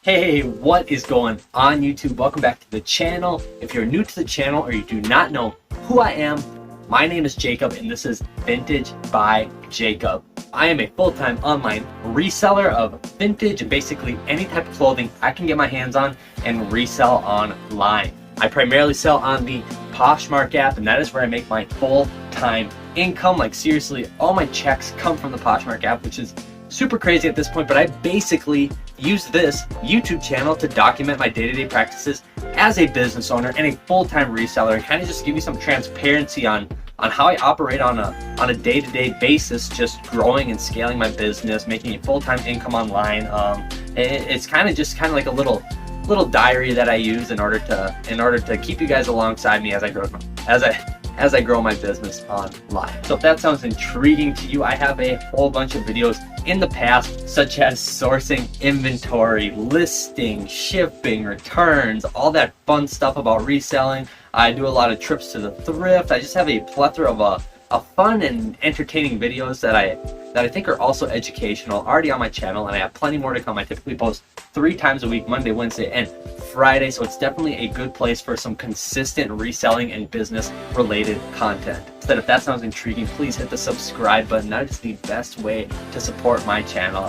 Hey, what is going on YouTube? Welcome back to the channel. If you're new to the channel or you do not know who I am, my name is Jacob and this is Vintage by Jacob. I am a full-time online reseller of vintage and basically any type of clothing I can get my hands on and resell online. I primarily sell on the Poshmark app, and that is where I make my full-time income. Like seriously, all my checks come from the Poshmark app, which is super crazy at this point, but I basically use this YouTube channel to document my day-to-day practices as a business owner and a full-time reseller, and kind of just give you some transparency on how I operate on a day-to-day basis, just growing and scaling my business, making a full-time income online. It's kind of like a little diary that I use in order to keep you guys alongside me as I grow my business online. So if that sounds intriguing to you, I have a whole bunch of videos in the past, such as sourcing inventory, listing, shipping, returns, all that fun stuff about reselling. I do a lot of trips to the thrift. I just have a plethora of fun and entertaining videos that I think are also educational already on my channel, and I have plenty more to come. I typically post 3 times a week, Monday, Wednesday, and Friday, so it's definitely a good place for some consistent reselling and business related content. So if that sounds intriguing, please hit the subscribe button. That is the best way to support my channel.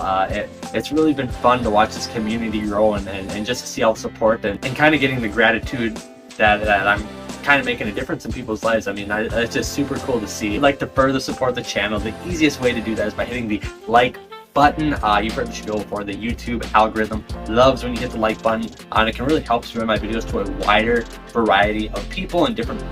It's really been fun to watch this community grow and just to see all the support and kind of getting the gratitude that I'm kind of making a difference in people's lives. I mean, it's just super cool to see. If you'd like to further support the channel, the easiest way to do that is by hitting the like button. You've heard the show before. The YouTube algorithm loves when you hit the like button, and it can really help spread my videos to a wider variety of people in different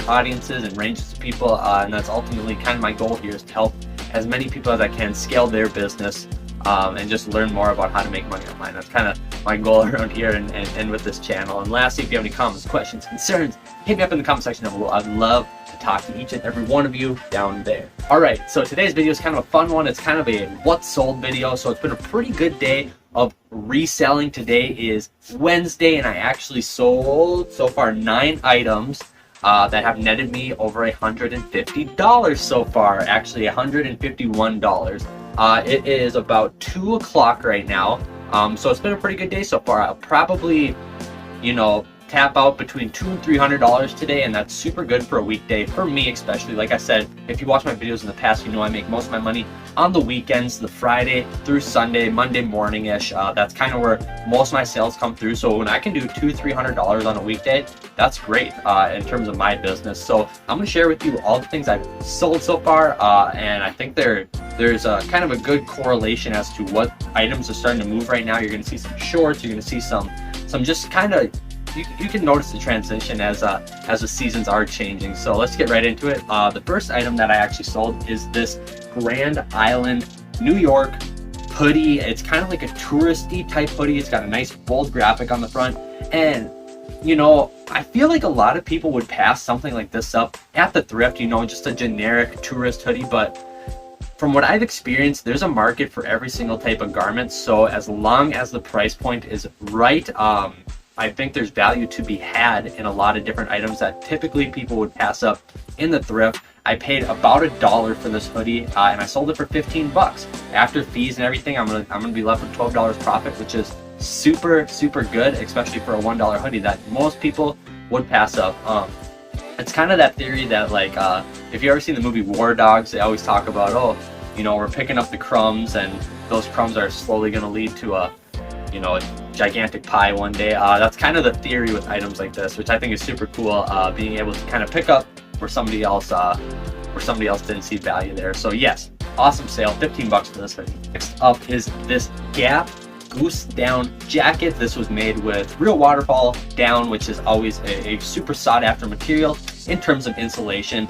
audiences and ranges of people, and that's ultimately kind of my goal here, is to help as many people as I can scale their business and just learn more about how to make money online. That's kind of my goal around here and with this channel. And lastly, if you have any comments, questions, concerns, hit me up in the comment section down below. I'd love to talk to each and every one of you down there. Alright, so today's video is kind of a fun one. It's kind of a what's sold video, so it's been a pretty good day of reselling. Today is Wednesday, and I actually sold so far 9 items that have netted me over $150 so far. Actually, $151. It is about 2 o'clock right now, so it's been a pretty good day so far. I'll probably, tap out between $200 and $300 today, and that's super good for a weekday, for me especially. Like I said, if you watch my videos in the past, you know I make most of my money on the weekends, the Friday through Sunday, Monday morning-ish. That's kind of where most of my sales come through. So when I can do $200-300 on a weekday, that's great in terms of my business. So I'm going to share with you all the things I've sold so far, and I think there's a kind of a good correlation as to what items are starting to move right now. You're going to see some shorts. You're going to see some just kind of, you can notice the transition as the seasons are changing. So let's get right into it. The first item that I actually sold is this Grand Island New York hoodie. It's kind of like a touristy type hoodie. It's got a nice bold graphic on the front, and I feel like a lot of people would pass something like this up at the thrift, just a generic tourist hoodie. But from what I've experienced, there's a market for every single type of garment. So as long as the price point is right, I think there's value to be had in a lot of different items that typically people would pass up in the thrift. I paid about $1 for this hoodie, and I sold it for 15 bucks. After fees and everything, I'm gonna be left with $12 profit, which is super good, especially for a $1 hoodie that most people would pass up. It's kind of that theory that, like, if you ever seen the movie War Dogs, they always talk about, oh, we're picking up the crumbs, and those crumbs are slowly going to lead to a gigantic pie one day. That's kind of the theory with items like this, which I think is super cool, being able to kind of pick up where somebody else didn't see value there. So yes, awesome sale, 15 bucks for this hoodie. Next up is this Gap Goose down jacket. This was made with real waterfall down, which is always a super sought after material in terms of insulation.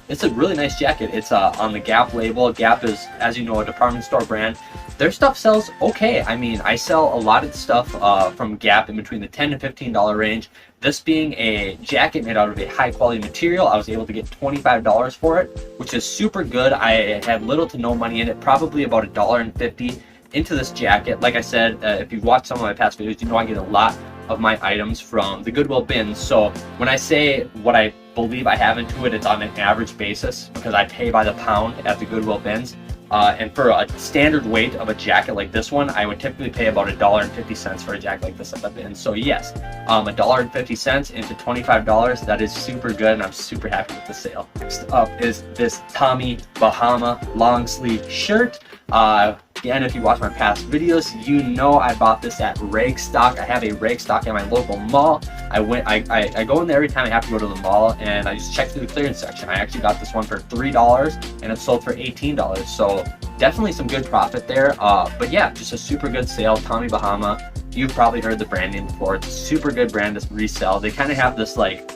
It's a really nice jacket. It's on the Gap label. Gap is, as you know, a department store brand. Their stuff sells okay. I mean, I sell a lot of stuff from Gap in between the $10 to $15 range. This being a jacket made out of a high quality material, I was able to get $25 for it, which is super good. I had little to no money in it, probably about $1.50 into this jacket. Like I said, if you've watched some of my past videos, you know I get a lot of my items from the Goodwill bins. So when I say what I believe I have into it, it's on an average basis because I pay by the pound at the Goodwill bins. And for a standard weight of a jacket like this one, I would typically pay about $1.50 for a jacket like this at the bin. So yes, $1.50 into $25, that is super good, and I'm super happy with the sale. Next up is this Tommy Bahama long sleeve shirt. Again, if you watch my past videos, you know I bought this at Rag Stock. I have a Rag Stock at my local mall. I go in there every time I have to go to the mall, and I just check through the clearance section. I actually got this one for $3 and it sold for $18. So definitely some good profit there. But yeah, just a super good sale. Tommy Bahama. You've probably heard the brand name before. It's a super good brand to resell. They kind of have this like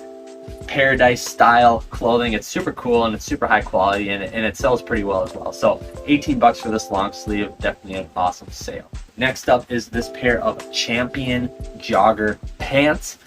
paradise style clothing. It's super cool and it's super high quality, and it sells pretty well as well. So 18 bucks for this long sleeve, definitely an awesome sale. Next up is this pair of Champion jogger pants.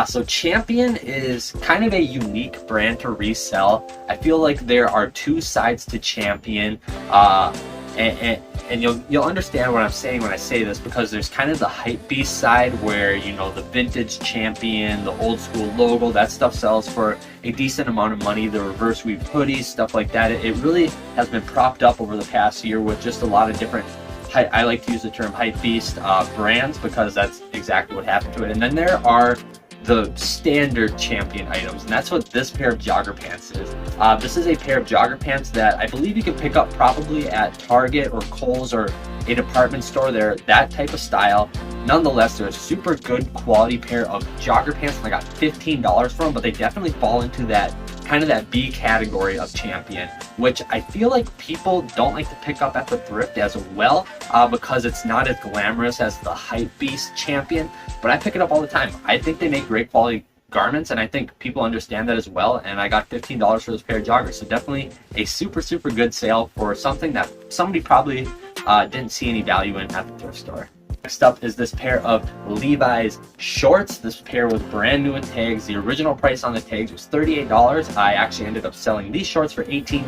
So Champion is kind of a unique brand to resell. I feel like there are two sides to Champion, and you'll understand what I'm saying when I say this, because there's kind of the hypebeast side where, you know, the vintage Champion, the old school logo, that stuff sells for a decent amount of money. The reverse weave hoodies, stuff like that, it really has been propped up over the past year with just a lot of different, I like to use the term hypebeast brands, because that's exactly what happened to it. And then there are the standard Champion items, and that's what this pair of jogger pants is. This is a pair of jogger pants that I believe you can pick up probably at Target or Kohl's or a department store. They're that type of style. Nonetheless, they're a super good quality pair of jogger pants, and I got $15 for them, but they definitely fall into that kind of that B category of Champion, which I feel like people don't like to pick up at the thrift as well, because it's not as glamorous as the hypebeast Champion. But I pick it up all the time. I think they make great quality garments, and I think people understand that as well. And I got $15 for this pair of joggers, so definitely a super good sale for something that somebody probably didn't see any value in at the thrift store. Next up is this pair of Levi's shorts. This pair was brand new with tags. The original price on the tags was $38. I actually ended up selling these shorts for $18.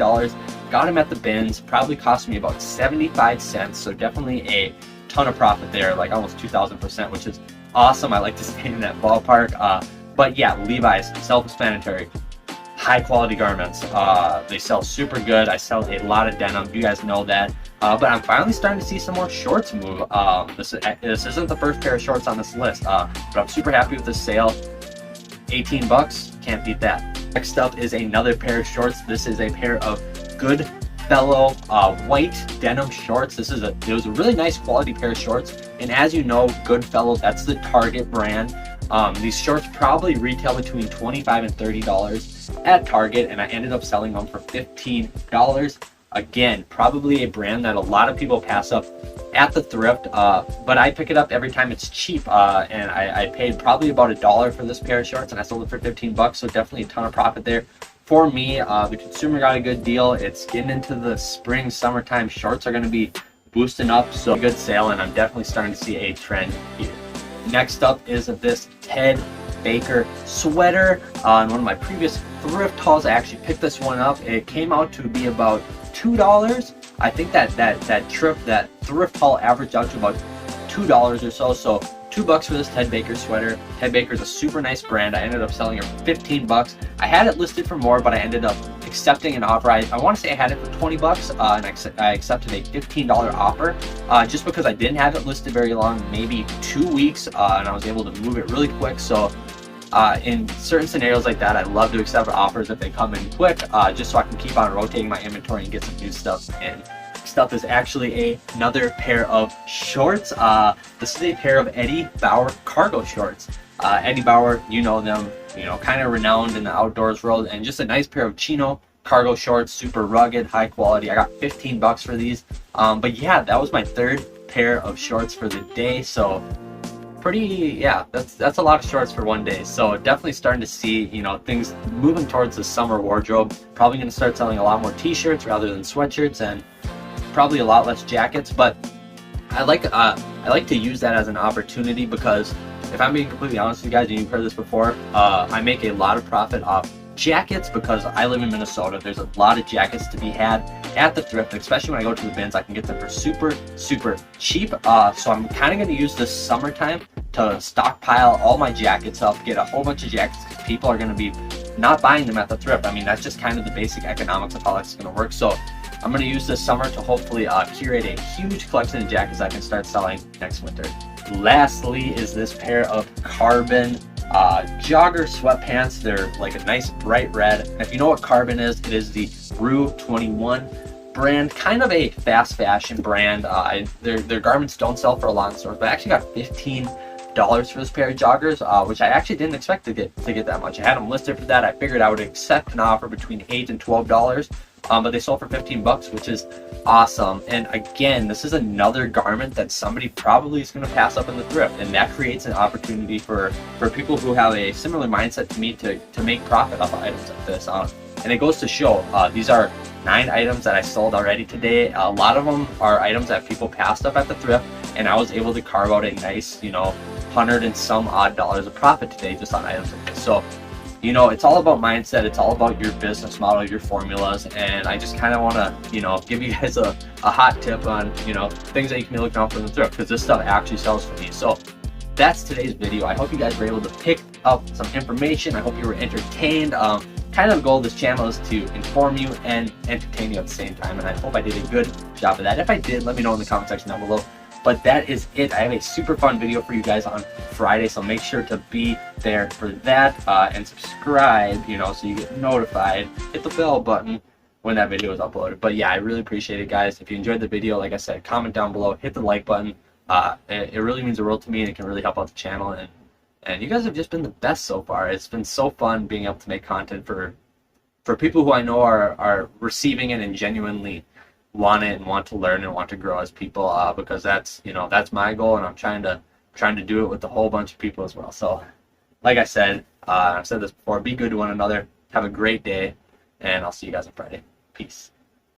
Got them at the bins. Probably cost me about 75 cents. So definitely a ton of profit there, like almost 2,000%, which is awesome. I like to stay in that ballpark. But yeah, Levi's, self-explanatory. High quality garments. They sell super good. I sell a lot of denim. You guys know that. But I'm finally starting to see some more shorts move. This isn't the first pair of shorts on this list, but I'm super happy with this sale. 18 bucks, can't beat that. Next up is another pair of shorts. This is a pair of Goodfellow white denim shorts. It was a really nice quality pair of shorts. And as you know, Goodfellow, that's the Target brand. These shorts probably retail between $25 and $30 at Target, and I ended up selling them for $15. Again, probably a brand that a lot of people pass up at the thrift, but I pick it up every time it's cheap, and I paid probably about $1 for this pair of shorts, and I sold it for 15 bucks, so definitely a ton of profit there. For me, the consumer got a good deal. It's getting into the spring, summertime. Shorts are going to be boosting up, so a good sale, and I'm definitely starting to see a trend here. Next up is this Ted Baker sweater. On one of my previous thrift hauls, I actually picked this one up. It came out to be about $2. I think that thrift haul averaged out to about $2 or so. So $2 for this Ted Baker sweater. Ted Baker is a super nice brand. I ended up selling it for 15 bucks. I had it listed for more, but I ended up accepting an offer. I want to say I had it for 20 bucks, and I accepted a $15 offer, just because I didn't have it listed very long, maybe 2 weeks, and I was able to move it really quick. So in certain scenarios like that, I love to accept offers if they come in quick, just so I can keep on rotating my inventory and get some new stuff in. Next up is actually another pair of shorts. This is a pair of Eddie Bauer cargo shorts. Eddie Bauer, you know them, kind of renowned in the outdoors world, and just a nice pair of chino cargo shorts, super rugged, high quality. I got 15 bucks for these. But yeah, that was my third pair of shorts for the day. So that's a lot of shorts for one day. So definitely starting to see, things moving towards the summer wardrobe. Probably going to start selling a lot more t-shirts rather than sweatshirts, and probably a lot less jackets. But I like to use that as an opportunity, because if I'm being completely honest with you guys, and you've heard this before, I make a lot of profit off jackets because I live in Minnesota. There's a lot of jackets to be had at the thrift, especially when I go to the bins. I can get them for super cheap. So I'm kind of going to use this summertime to stockpile all my jackets up, get a whole bunch of jackets, because people are going to be not buying them at the thrift. I mean, that's just kind of the basic economics of how that's going to work. So I'm going to use this summer to hopefully curate a huge collection of jackets I can start selling next winter. Lastly is this pair of carbon Jogger Sweatpants. They're like a nice bright red. And if you know what carbon is, it is the Rue 21 brand, kind of a fast fashion brand. Their garments don't sell for a lot in stores, but I actually got $15 for this pair of joggers, which I actually didn't expect to get that much. I had them listed for that. I figured I would accept an offer between $8 and $12, but they sold for 15 bucks, which is awesome. And again, this is another garment that somebody probably is going to pass up in the thrift, and that creates an opportunity for people who have a similar mindset to me to make profit off of items like this. And it goes to show, these are 9 items that I sold already today. A lot of them are items that people passed up at the thrift, and I was able to carve out a nice, $100 and some odd dollars of profit today just on items like this. So, it's all about mindset. It's all about your business model, your formulas, and I just kind of want to, give you guys a hot tip on, things that you can be looking out for in the thrift, because this stuff actually sells for me. So that's today's video. I hope you guys were able to pick up some information. I hope you were entertained. Kind of the goal of this channel is to inform you and entertain you at the same time, and I hope I did a good job of that. If I did, let me know in the comment section down below. But that is it. I have a super fun video for you guys on Friday, so make sure to be there for that, and subscribe, so you get notified. Hit the bell button when that video is uploaded. But yeah, I really appreciate it, guys. If you enjoyed the video, like I said, comment down below, hit the like button. It really means the world to me, and it can really help out the channel. And you guys have just been the best so far. It's been so fun being able to make content for people who I know are receiving it and genuinely want it and want to learn and want to grow as people, because that's my goal, and I'm trying to do it with a whole bunch of people as well. So like I said, I've said this before, be good to one another, have a great day, and I'll see you guys on Friday. Peace.